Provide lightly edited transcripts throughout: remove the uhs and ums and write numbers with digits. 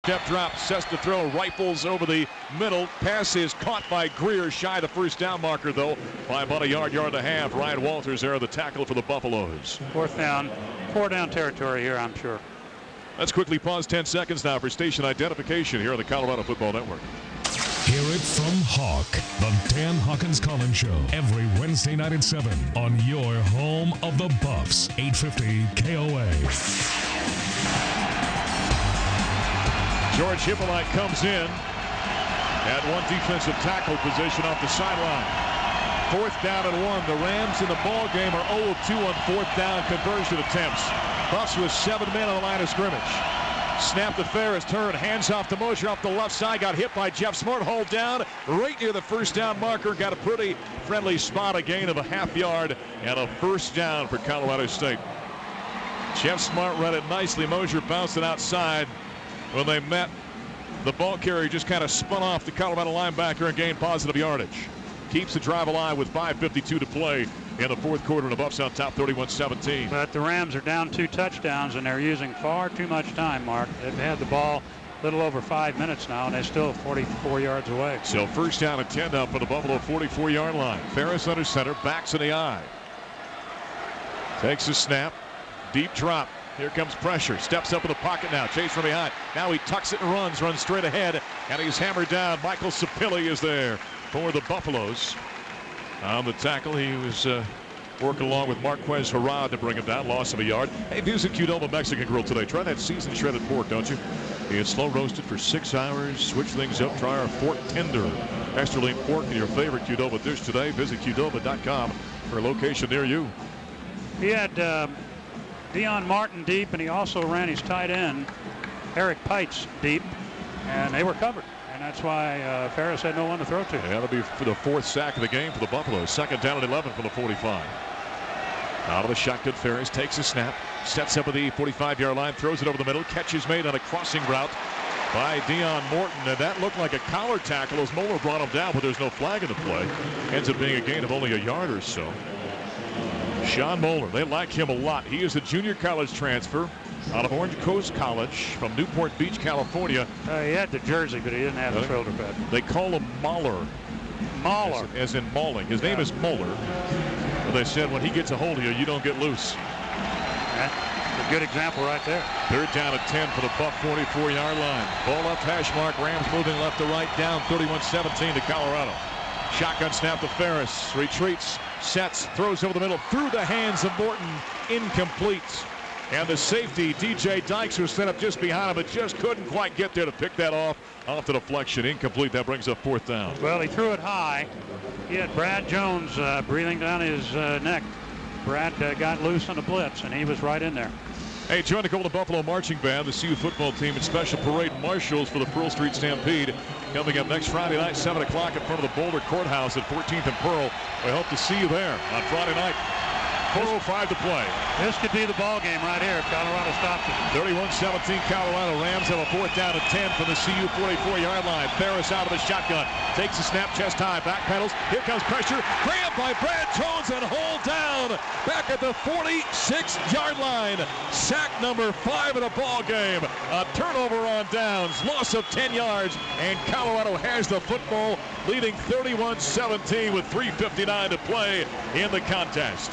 Step drop, sets to throw, rifles over the middle. Pass is caught by Greer, shy the first down marker, though, by about a yard and a half. Ryan Walters there, the tackle for the Buffaloes. Four down territory here, I'm sure. Let's quickly pause 10 seconds now for station identification here on the Colorado Football Network. Hear it from Hawk, the Dan Hawkins Collins Show, every Wednesday night at 7 on your home of the Buffs, 850 KOA. George Hippolyte comes in at one defensive tackle position off the sideline. 4th down and 1. The Rams in the ball game are 0 of 2 on 4th down conversion attempts. Buffs with 7 men on the line of scrimmage. Snap to Ferris, turn, hands off to Mosher off the left side. Got hit by Jeff Smart, hauled down right near the first down marker. Got a pretty friendly spot, a gain of a half yard, and a first down for Colorado State. Jeff Smart read it nicely. Mosher bounced it outside. When they met, the ball carrier just kind of spun off the Colorado linebacker and gained positive yardage. Keeps the drive alive with 5:52 to play in the 4th quarter, and the Buffs on top 31-17. But the Rams are down 2 touchdowns, and they're using far too much time, Mark. They've had the ball a little over 5 minutes now, and they're still 44 yards away. So first down and 10 up for the Buffalo 44-yard line. Ferris under center, backs in the eye. Takes a snap, deep drop. Here comes pressure. Steps up in the pocket now. Chase from behind. Now he tucks it and runs straight ahead. And he's hammered down. Michael Sapilli is there for the Buffaloes. On the tackle, he was working along with Marquez Harrod to bring him down. Loss of a yard. Hey, visit Qdoba Mexican Grill today. Try that seasoned shredded pork, don't you? It's slow roasted for 6 hours. Switch things up. Try our fork tender. Extra lean pork in your favorite Qdoba dish today. Visit Qdoba.com for a location near you. He had Deion Martin deep, and he also ran his tight end, Eric Pites, deep, and they were covered. And that's why Ferris had no one to throw to. Yeah, that'll be for the 4th sack of the game for the Buffaloes. 2nd down and 11 from the 45. Out of the shotgun, Ferris takes a snap, sets up at the 45-yard line, throws it over the middle. Catch is made on a crossing route by Deion Morton, and that looked like a collar tackle as Moeller brought him down, but there's no flag in the play. Ends up being a gain of only a yard or so. Sean Moeller, they like him a lot. He is a junior college transfer out of Orange Coast College from Newport Beach, California. He had the jersey, but he didn't have the shoulder pad. They call him Mahler. Mahler. As in mauling. His name is Moeller. But they said when he gets a hold of you, you don't get loose. That's a good example right there. 3rd down and 10 for the Buff 44-yard line. Ball up, hash mark. Rams moving left to right, down 31-17 to Colorado. Shotgun snap to Ferris. Retreats, sets, throws over the middle, through the hands of Morton. Incomplete. And the safety, DJ Dykes, was set up just behind him, but just couldn't quite get there to pick that off the deflection. Incomplete. That brings up 4th down. Well, he threw it high. He had Brad Jones breathing down his neck. Brad got loose on the blitz, and he was right in there. Hey, join the Golden Buffalo Marching Band, the CSU football team, and special parade marshals for the Pearl Street Stampede. Coming up next Friday night, 7 o'clock in front of the Boulder Courthouse at 14th and Pearl. We hope to see you there on Friday night. 4:05 to play. This could be the ball game right here if Colorado stops it. 31-17 Colorado. Rams have a 4th down and 10 from the CU 44-yard line. Ferris out of the shotgun. Takes a snap, chest high, back pedals. Here comes pressure. Grabbed by Brad Jones and hauled down back at the 46-yard line. Sack number 5 of the ball game. A turnover on downs. Loss of 10 yards. And Colorado has the football, leading 31-17 with 3:59 to play in the contest.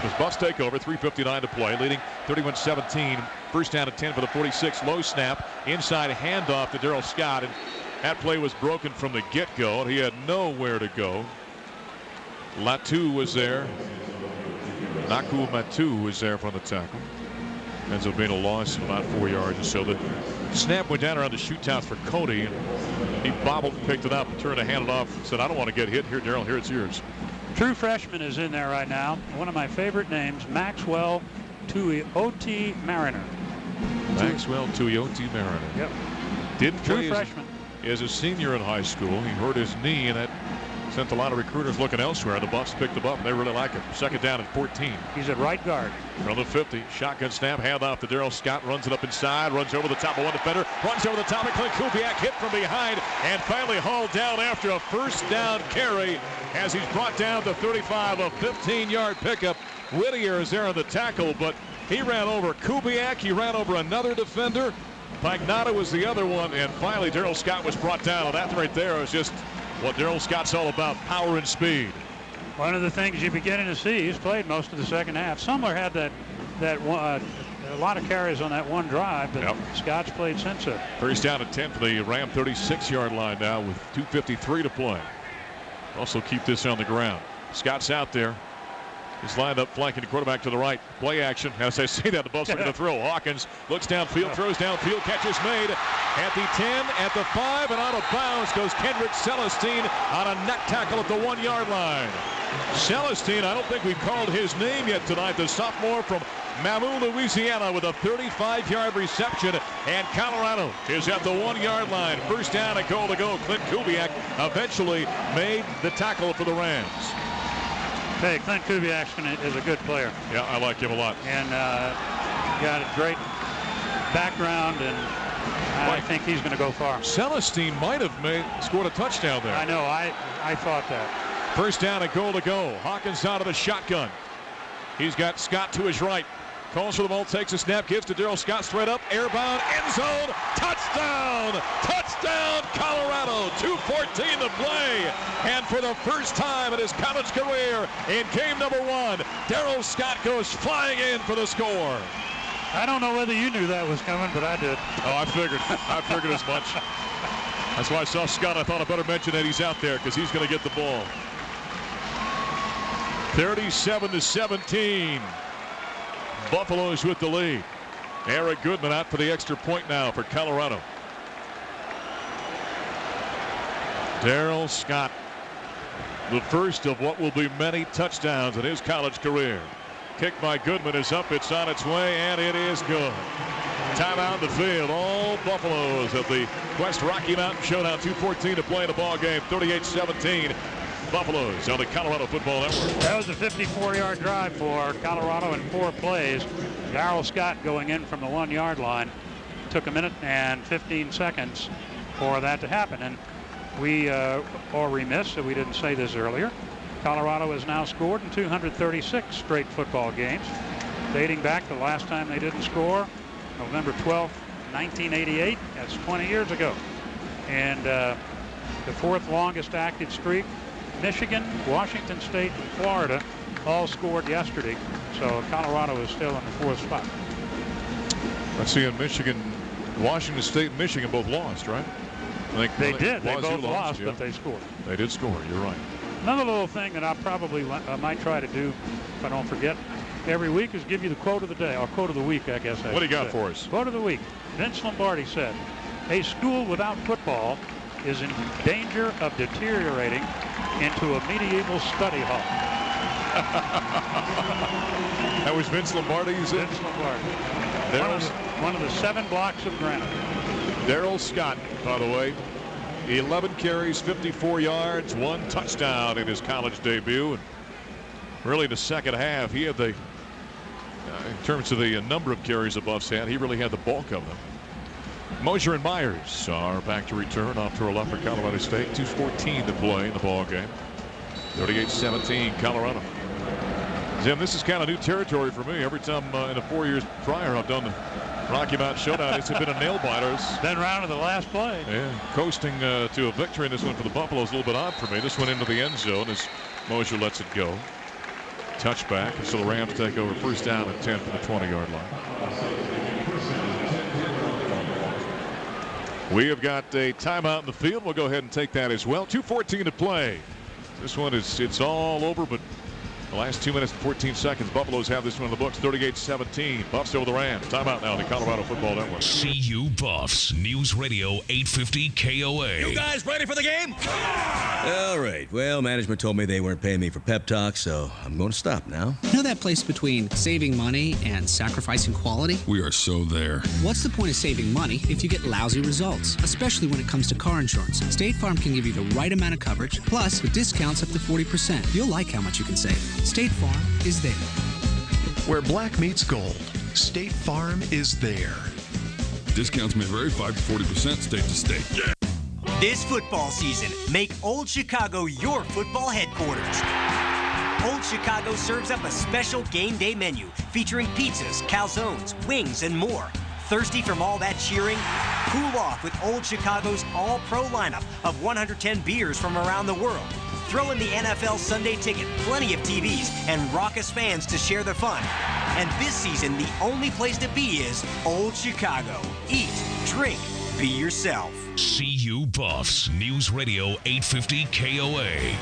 As Buffs take over, 3:59 to play, leading 31-17. 1st down and 10 for the 46. Low snap, inside handoff to Darrell Scott, and that play was broken from the get-go, and he had nowhere to go. Latu was there. Naku Matu was there from the tackle. Ends up being a loss of about 4 yards or so. The snap went down around the shootouts for Cody, and he bobbled and picked it up and turned to hand it off. Said, I don't want to get hit here, Darrell. Here, it's yours. True freshman is in there right now. One of my favorite names, Maxwell Tuioti Mariner. Maxwell Tuioti Mariner. Yep. Didn't play freshman. As a senior in high school. He hurt his knee, and that sent a lot of recruiters looking elsewhere. The Buffs picked him up, and they really like him. 2nd down and 14. He's at right guard. From the 50, shotgun snap, hand off to Darrell Scott, runs it up inside, runs over the top of one defender, runs over the top of Clint Kubiak, hit from behind, and finally hauled down after a 1st down carry as he's brought down to 35, a 15-yard pickup. Whittier is there on the tackle, but he ran over Kubiak, he ran over another defender, Pagnotta was the other one, and finally Darrell Scott was brought down. And that right there was just what Darrell Scott's all about, power and speed. One of the things you're beginning to see, he's played most of the second half. Sumler had a lot of carries on that one drive, but Scott's played since then. First down at 10 for the Ram 36-yard line now with 2:53 to play. Also keep this on the ground. Scott's out there. He's lined up flanking the quarterback to the right. Play action. As I say that, the Buffs are going to throw. Hawkins looks downfield, throws downfield, catch is made at the 10, at the 5, and out of bounds goes Kendrick Celestine on a neck tackle at the 1-yard line. Celestine, I don't think we've called his name yet tonight. The sophomore from Mamou, Louisiana, with a 35-yard reception, and Colorado is at the 1-yard line. First down and goal to go. Clint Kubiak eventually made the tackle for the Rams. Hey, Clint Kubiak is a good player. Yeah, I like him a lot. And got a great background, and I think he's going to go far. Celestine might have scored a touchdown there. I know. I thought that. First down and goal to go. Hawkins out of the shotgun. He's got Scott to his right. Calls for the ball, takes a snap, gives to Darrell Scott straight up, airbound, end zone, touchdown! Touchdown, Colorado! 2:14 to play. And for the first time in his college career, in game number 1, Darrell Scott goes flying in for the score. I don't know whether you knew that was coming, but I did. Oh, I figured as much. That's why I saw Scott. I thought I better mention that he's out there because he's going to get the ball. 37-17. Buffaloes with the lead. Eric Goodman out for the extra point now for Colorado. Darrell Scott, the first of what will be many touchdowns in his college career. Kick by Goodman is up. It's on its way, and it is good. Timeout in the field. All Buffaloes at the West Rocky Mountain Showdown. 2:14 to play in the ball game. 38-17. Buffaloes on the Colorado Football Network. That was a 54-yard drive for Colorado in 4 plays. Darrell Scott going in from the 1-yard line. Took a minute and 15 seconds for that to happen. And we are remiss that we didn't say this earlier. Colorado has now scored in 236 straight football games, dating back to the last time they didn't score, November 12th, 1988. That's 20 years ago. And the 4th longest active streak. Michigan, Washington State, and Florida all scored yesterday. So Colorado is still in the 4th spot. Let's see, in Michigan, Washington State and Michigan both lost, right? I think they did. They both lost, yeah. But they scored. They did score. You're right. Another little thing that I probably might try to do, if I don't forget, every week is give you the quote of the day, or quote of the week, I guess. What do you got for us? Quote of the week. Vince Lombardi said, "A school without football is in danger of deteriorating into a medieval study hall." That was Vince Lombardi, you said? Vince Lombardi. One of the 7 blocks of granite. Darrell Scott, by the way, 11 carries, 54 yards, 1 touchdown in his college debut. And really the second half, he had the, in terms of the number of carries the Buffs had, he really had the bulk of them. Mosier and Myers are back to return off to a left for Colorado State. 2:14 to play in the ball game. 38-17 Colorado. Jim, this is kind of new territory for me. Every time in the 4 years prior I've done the Rocky Mountain Showdown, it's been a nail biter. Then round to the last play. Yeah, coasting to a victory in this one for the Buffaloes is a little bit odd for me. This one into the end zone as Mosier lets it go. Touchback, and so the Rams take over first down at 10 from the 20-yard line. We have got a timeout in the field. We'll go ahead and take that as well. 2:14 to play. This one it's all over, but the last 2 minutes and 14 seconds, Buffaloes have this one in the books. 38-17. Buffs over the Rams. Timeout now on the Colorado Football Network. CU Buffs News Radio 850 KOA. You guys ready for the game? All right. Well, management told me they weren't paying me for pep talk, so I'm going to stop now. You know that place between saving money and sacrificing quality? We are so there. What's the point of saving money if you get lousy results, especially when it comes to car insurance? State Farm can give you the right amount of coverage, plus with discounts up to 40%. You'll like how much you can save. State Farm is there. Where black meets gold, State Farm is there. Discounts may vary 5 to 40% state to state. Yeah. This football season, make Old Chicago your football headquarters. Old Chicago serves up a special game day menu featuring pizzas, calzones, wings, and more. Thirsty from all that cheering? Cool off with Old Chicago's all-pro lineup of 110 beers from around the world. Throw in the NFL Sunday Ticket, plenty of TVs, and raucous fans to share the fun. And this season, the only place to be is Old Chicago. Eat, drink, be yourself. CU Buffs, News Radio 850 KOA.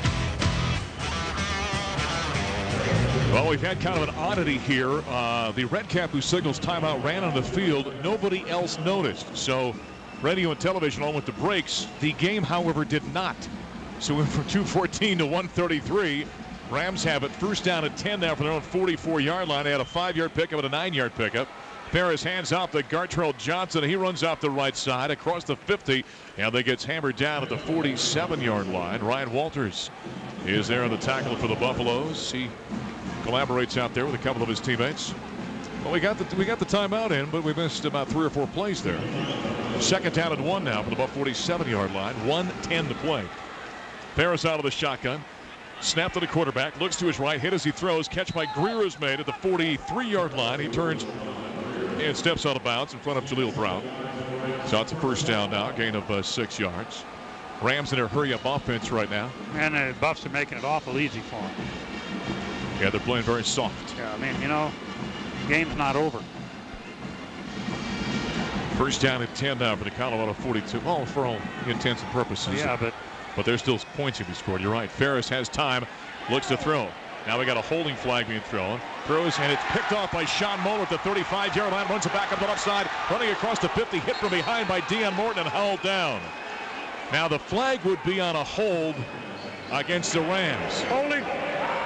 Well, we've had kind of an oddity here. The red cap who signals timeout ran on the field. Nobody else noticed. So radio and television all went to breaks. The game, however, did not. So we went from 2:14 to 1:33. Rams have it first down at 10 now from their own 44-yard line. They had a 5-yard pickup and a 9-yard pickup. Ferris hands off to Gartrell Johnson. He runs off the right side across the 50, and they gets hammered down at the 47-yard line. Ryan Walters is there on the tackle for the Buffaloes. He collaborates out there with a couple of his teammates. Well, we got the timeout in, but we missed about 3 or 4 plays there. Second down and 1 now from the Buff 47-yard line. 1:10 to play. Ferris out of the shotgun. Snap to the quarterback. Looks to his right. Hit as he throws. Catch by Greer is made at the 43-yard line. He turns and steps out of bounds in front of Jaleel Brown. So it's a first down now. Gain of 6 yards. Rams in a hurry-up offense right now. And the Buffs are making it awful easy for them. Yeah, they're playing very soft. Yeah, I mean, you know, game's not over. First down and 10 now for the Colorado 42. Oh, for all intents and purposes. Yeah, but there's still points to be scored. You're right. Ferris has time. Looks to throw. Now we got a holding flag being thrown. Throws, and it's picked off by Sean Moeller at the 35-yard line. Runs it back up the left side. Running across the 50. Hit from behind by Deion Morton and hauled down. Now the flag would be on a hold against the Rams. Holding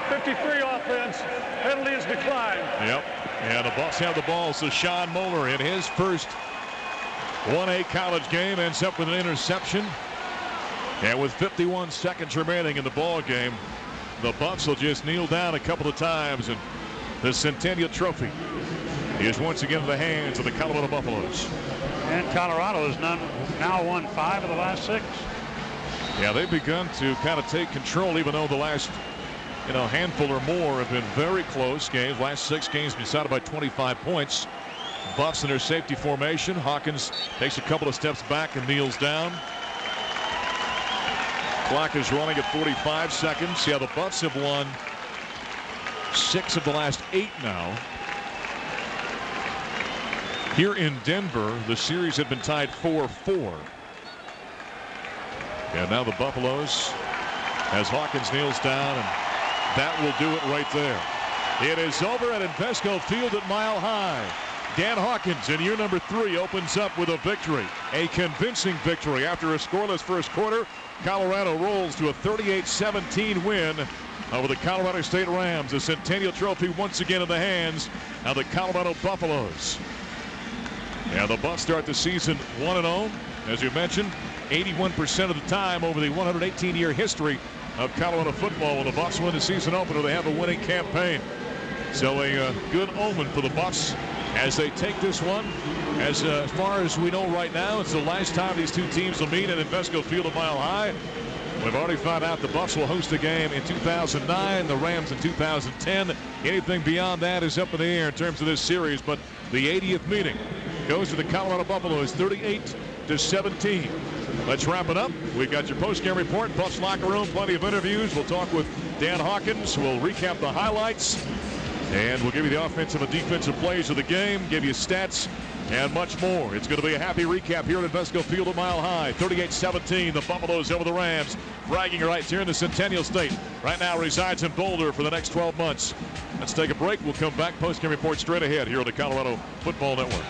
53 offense. Penalty is declined. Yep. And the Buffs have the ball. So Sean Moeller in his first 1A college game ends up with an interception. And with 51 seconds remaining in the ball game, the Buffs will just kneel down a couple of times, and the Centennial Trophy is once again in the hands of the Colorado Buffaloes. And Colorado has now won 5 of the last 6. Yeah, they've begun to kind of take control, even though the last handful or more have been very close games. Last 6 games decided by 25 points. Buffs in their safety formation. Hawkins takes a couple of steps back and kneels down. Clock is running at 45 seconds. Yeah, the Buffs have won 6 of the last 8 now. Here in Denver, the series had been tied 4-4. And now the Buffaloes, as Hawkins kneels down, and that will do it right there. It is over at Invesco Field at Mile High. Dan Hawkins in year number 3 opens up with a victory. A convincing victory after a scoreless first quarter. Colorado rolls to a 38-17 win over the Colorado State Rams. The Centennial Trophy once again in the hands of the Colorado Buffaloes. And the Buffs start the season 1-0. As you mentioned, 81% of the time over the 118-year history of Colorado football. When the Buffs win the season opener, they have a winning campaign. So a good omen for the Buffs as they take this one. As far as we know right now, it's the last time these two teams will meet at Invesco Field at Mile High. We've already found out the Buffs will host a game in 2009, the Rams in 2010. Anything beyond that is up in the air in terms of this series, but the 80th meeting goes to the Colorado Buffaloes 38-17. Let's wrap it up. We've got your post-game report, Buffs locker room, plenty of interviews. We'll talk with Dan Hawkins. We'll recap the highlights, and we'll give you the offensive and defensive plays of the game, give you stats, and much more. It's going to be a happy recap here at Invesco Field at Mile High. 38-17, the Buffaloes over the Rams. Bragging rights here in the Centennial State. Right now resides in Boulder for the next 12 months. Let's take a break. We'll come back. Post-game report straight ahead here on the Colorado Football Network.